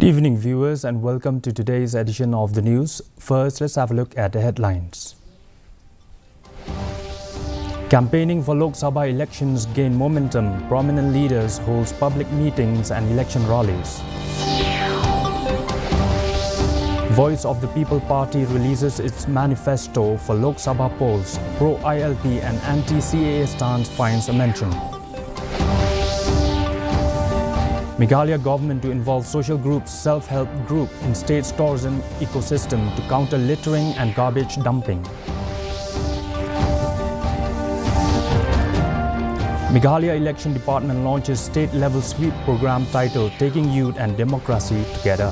Good evening, viewers, and welcome to today's edition of the news. First, let's have a look at the headlines. Campaigning for Lok Sabha elections gain momentum. Prominent leaders hold public meetings and election rallies. Voice of the People Party releases its manifesto for Lok Sabha polls. Pro-ILP and anti-CAA stance finds a mention. Meghalaya government to involve social groups self-help group in state's tourism ecosystem to counter littering and garbage dumping. Meghalaya Election Department launches state-level sweep program titled Taking Youth and Democracy Together.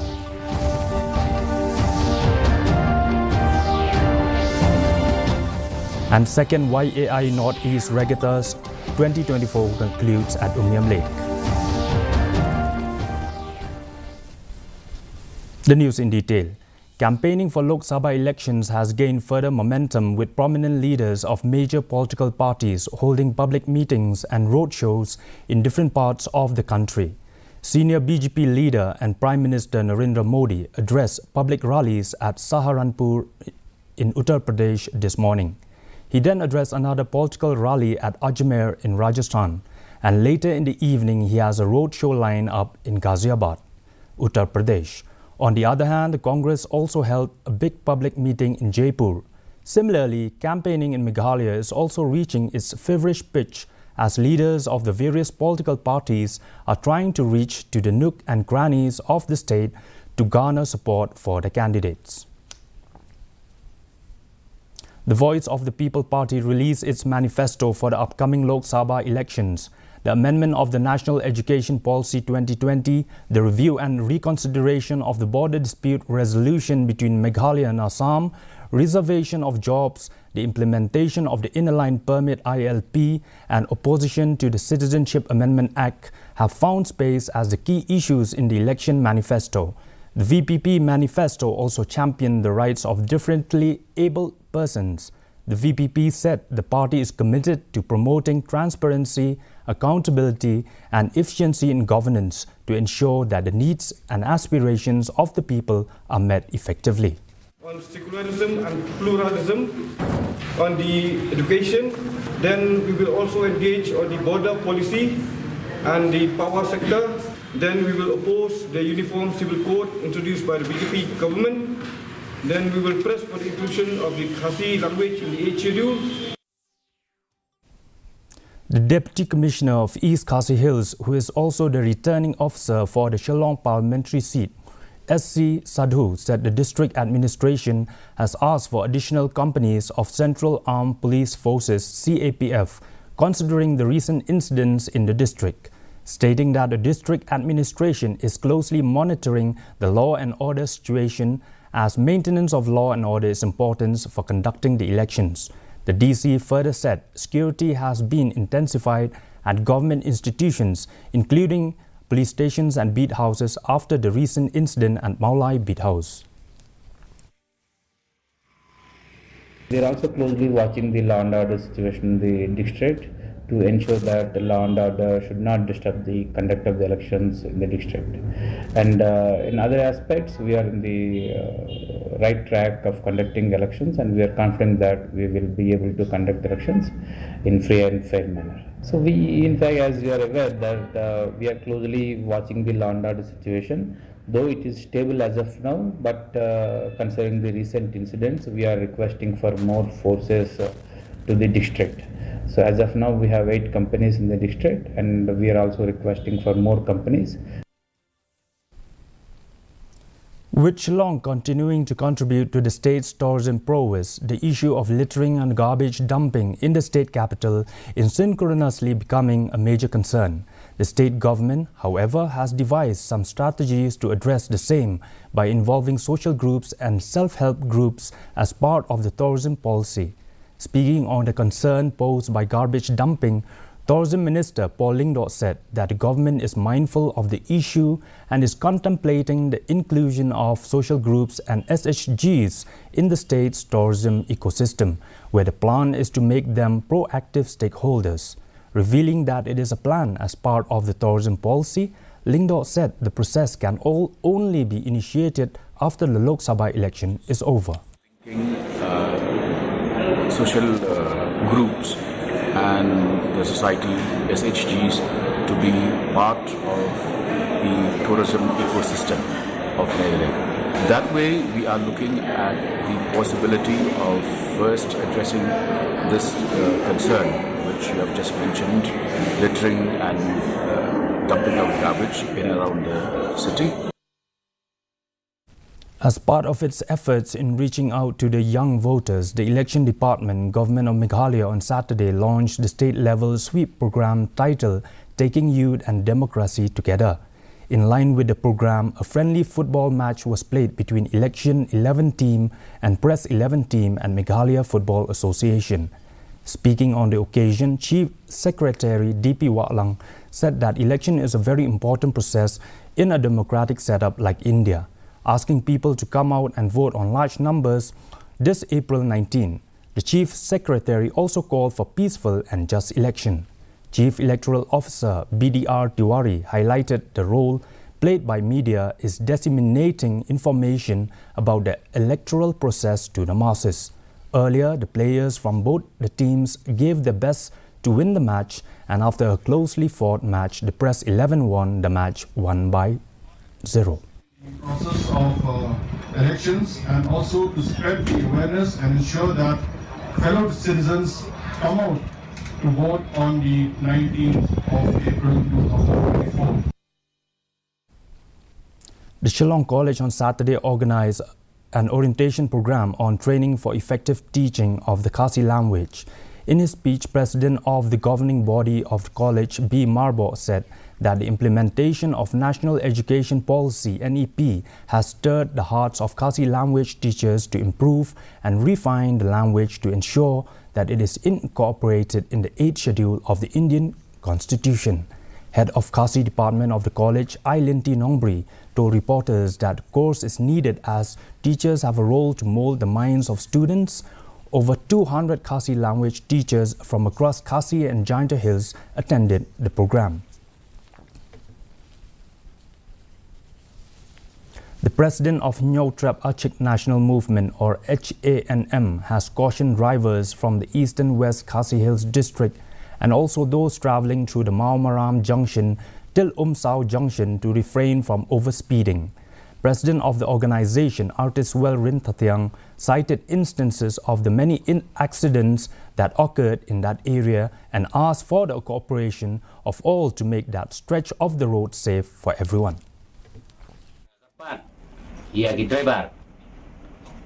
And second YAI Northeast Regattas 2024 concludes at Umiam Lake. The news in detail. Campaigning for Lok Sabha elections has gained further momentum with prominent leaders of major political parties holding public meetings and roadshows in different parts of the country. Senior BJP leader and Prime Minister Narendra Modi addressed public rallies at Saharanpur in Uttar Pradesh this morning. He then addressed another political rally at Ajmer in Rajasthan, and later in the evening he has a roadshow line up in Ghaziabad, Uttar Pradesh. On the other hand, the Congress also held a big public meeting in Jaipur. Similarly, campaigning in Meghalaya is also reaching its feverish pitch as leaders of the various political parties are trying to reach to the nook and crannies of the state to garner support for the candidates. The Voice of the People Party released its manifesto for the upcoming Lok Sabha elections. The amendment of the National Education Policy 2020, the review and reconsideration of the border dispute resolution between Meghalaya and Assam, reservation of jobs, the implementation of the Inner Line Permit ILP, and opposition to the Citizenship Amendment Act have found space as the key issues in the election manifesto. The VPP manifesto also championed the rights of differently able persons. The VPP said the party is committed to promoting transparency, accountability and efficiency in governance to ensure that the needs and aspirations of the people are met effectively. On secularism and pluralism, on the education, then we will also engage on the border policy and the power sector. Then we will oppose the Uniform Civil Code introduced by the BJP government. Then we will press for the inclusion of the Khasi language in the 8th schedule. The Deputy Commissioner of East Khasi Hills, who is also the returning officer for the Shillong parliamentary seat, SC Sadhu, said the district administration has asked for additional companies of Central Armed Police Forces CAPF, considering the recent incidents in the district, stating that the district administration is closely monitoring the law and order situation as maintenance of law and order is important for conducting the elections. The DC further said security has been intensified at government institutions, including police stations and beat houses after the recent incident at Maulai Beat House. We are also closely watching the law and order situation in the district to ensure that the law and order should not disturb the conduct of the elections in the district. And in other aspects, we are in the right track of conducting elections, and we are confident that we will be able to conduct elections in free and fair manner. So we, in fact, as you are aware, that we are closely watching the law and order situation, though it is stable as of now, but considering the recent incidents, we are requesting for more forces to the district. So as of now, we have 8 companies in the district, and we are also requesting for more companies. With Shillong continuing to contribute to the state's tourism prowess, the issue of littering and garbage dumping in the state capital is synchronously becoming a major concern. The state government, however, has devised some strategies to address the same by involving social groups and self-help groups as part of the tourism policy. Speaking on the concern posed by garbage dumping, Tourism Minister Paul Lingdot said that the government is mindful of the issue and is contemplating the inclusion of social groups and SHGs in the state's tourism ecosystem, where the plan is to make them proactive stakeholders. Revealing that it is a plan as part of the tourism policy, Lyngdoh said the process can only be initiated after the Lok Sabha election is over. Social groups and the society, SHGs, to be part of the tourism ecosystem of Meghalaya. That way, we are looking at the possibility of first addressing this concern, which you have just mentioned, littering and dumping of garbage in and around the city. As part of its efforts in reaching out to the young voters, the Election Department, Government of Meghalaya on Saturday launched the state-level sweep program titled Taking Youth and Democracy Together. In line with the program, a friendly football match was played between Election 11 team and Press 11 team and Meghalaya Football Association. Speaking on the occasion, Chief Secretary D.P. Watlang said that election is a very important process in a democratic setup like India, asking people to come out and vote on large numbers this April 19. The Chief Secretary also called for peaceful and just election. Chief Electoral Officer BDR Tiwari highlighted the role played by media is disseminating information about the electoral process to the masses. Earlier, the players from both the teams gave their best to win the match, and after a closely fought match, the Press 11 won the match 1-0. Process of elections, and also to spread the awareness and ensure that fellow citizens come out to vote on the 19th of April 2024. The Shillong College on Saturday organized an orientation program on training for effective teaching of the Khasi language. In his speech, President of the governing body of the college, B. Marbo, said that the implementation of National Education Policy (NEP) has stirred the hearts of Khasi language teachers to improve and refine the language to ensure that it is incorporated in the 8th schedule of the Indian Constitution. Head of Khasi Department of the college, Ailinti Nongbri, told reporters that the course is needed as teachers have a role to mold the minds of students. Over 200 Khasi language teachers from across Khasi and Jaintia Hills attended the program. The president of Nyotrap Achik National Movement, or HANM, has cautioned drivers from the eastern West Khasi Hills district and also those traveling through the Maumaram Junction till Sao Junction to refrain from overspeeding. President of the organization, Artist Well Rintathiang, cited instances of the many accidents that occurred in that area and asked for the cooperation of all to make that stretch of the road safe for everyone. Ya ki driver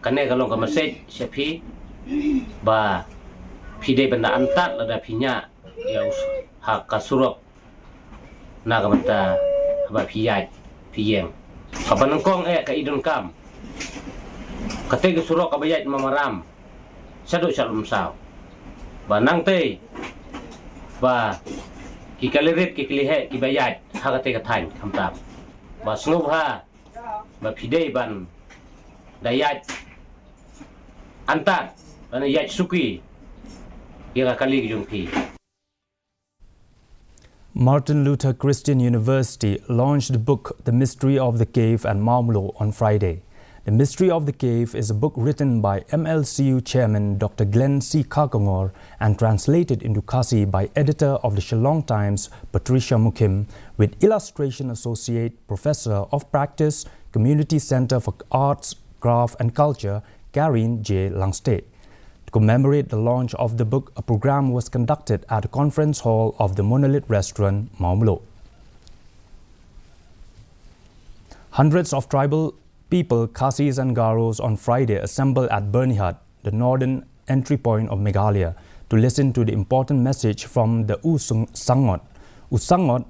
kane kalong ka message sepi ba pide benda antat lada pinya ya hak kasurok na kamata ba piyat piyeng kapan kong ka idon kam kate ka surok ka bayat mamaram sadu shalom saw ba nang te ba ki kalirit ki klihe ki bayat hakate ka thain kamtam ba snub ha ba pidei ban dayat antat ban yat suki ya kali jung pi. Martin Luther Christian University launched the book The Mystery of the Cave at Maumlo on Friday. The Mystery of the Cave is a book written by MLCU Chairman Dr. Glenn C. Kakongor and translated into Khasi by editor of the Shillong Times, Patricia Mukim, with illustration associate Professor of Practice, Community Center for Arts, Craft and Culture, Karin J. Langstad. To commemorate the launch of the book, a program was conducted at the conference hall of the Monolith Restaurant, Maumlo. Hundreds of tribal people, Khasis and Garos, on Friday assembled at Bernihat, the northern entry point of Meghalaya, to listen to the important message from the Usangot. Usangot,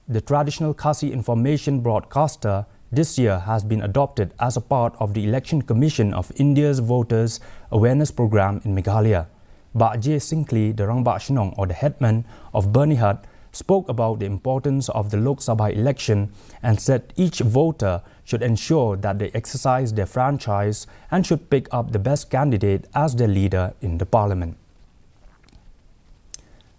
the traditional Khasi information broadcaster, this year has been adopted as a part of the Election Commission of India's Voters Awareness Program in Meghalaya. Ba'je Sinkley, the Rangbak Shnong, or the headman of Bernihat, spoke about the importance of the Lok Sabha election and said each voter should ensure that they exercise their franchise and should pick up the best candidate as their leader in the parliament.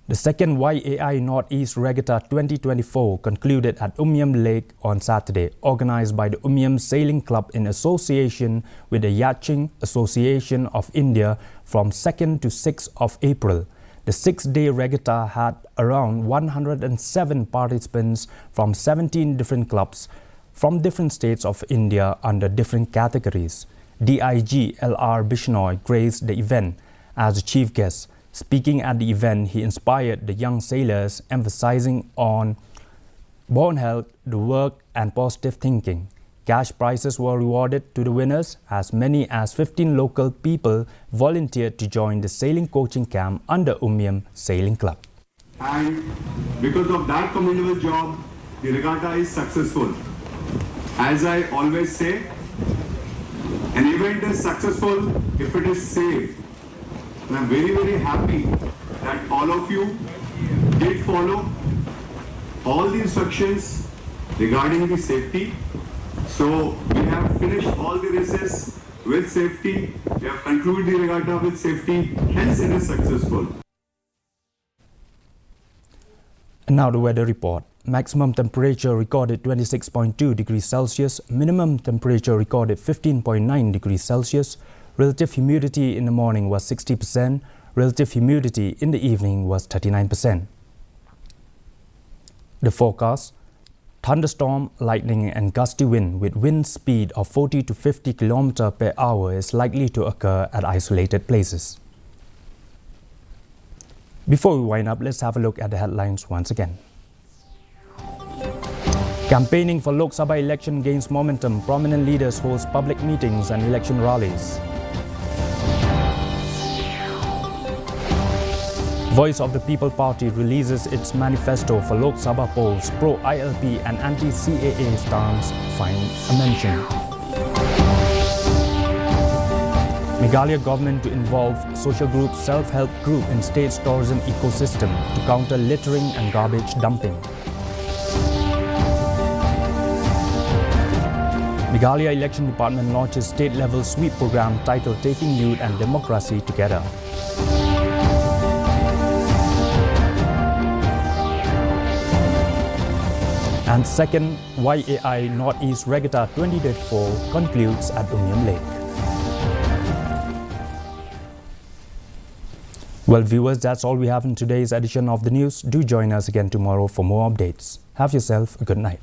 The second YAI Northeast Regatta 2024 concluded at Umiam Lake on Saturday, organized by the Umiam Sailing Club in association with the Yachting Association of India from 2nd to 6th of April. The 6-day regatta had around 107 participants from 17 different clubs from different states of India under different categories. DIG LR Bishnoi graced the event as the chief guest. Speaking at the event, he inspired the young sailors, emphasizing on bone health, the work and positive thinking. Cash prizes were rewarded to the winners as many as 15 local people volunteered to join the sailing coaching camp under Umiam Sailing Club. And because of that commendable job, the regatta is successful. As I always say, an event is successful if it is safe. And I'm very, very happy that all of you did follow all the instructions regarding the safety. So we have finished all the races with safety. We have concluded the regatta with safety. Hence it is successful. And now the weather report. Maximum temperature recorded 26.2 degrees Celsius. Minimum temperature recorded 15.9 degrees Celsius. Relative humidity in the morning was 60%. Relative humidity in the evening was 39%. The forecast: thunderstorm, lightning and gusty wind with wind speed of 40 to 50 km per hour is likely to occur at isolated places. Before we wind up, let's have a look at the headlines once again. Campaigning for Lok Sabha election gains momentum. Prominent leaders host public meetings and election rallies. Voice of the People Party releases its manifesto for Lok Sabha polls. Pro-ILP and anti-CAA stance find a mention. Meghalaya government to involve social group self-help group in state's tourism ecosystem to counter littering and garbage dumping. Meghalaya Election Department launches state-level sweep program titled Taking Youth and Democracy Together. And second YAI Northeast Regatta 2024 concludes at Umiam Lake. Well, viewers, that's all we have in today's edition of the news. Do join us again tomorrow for more updates. Have yourself a good night.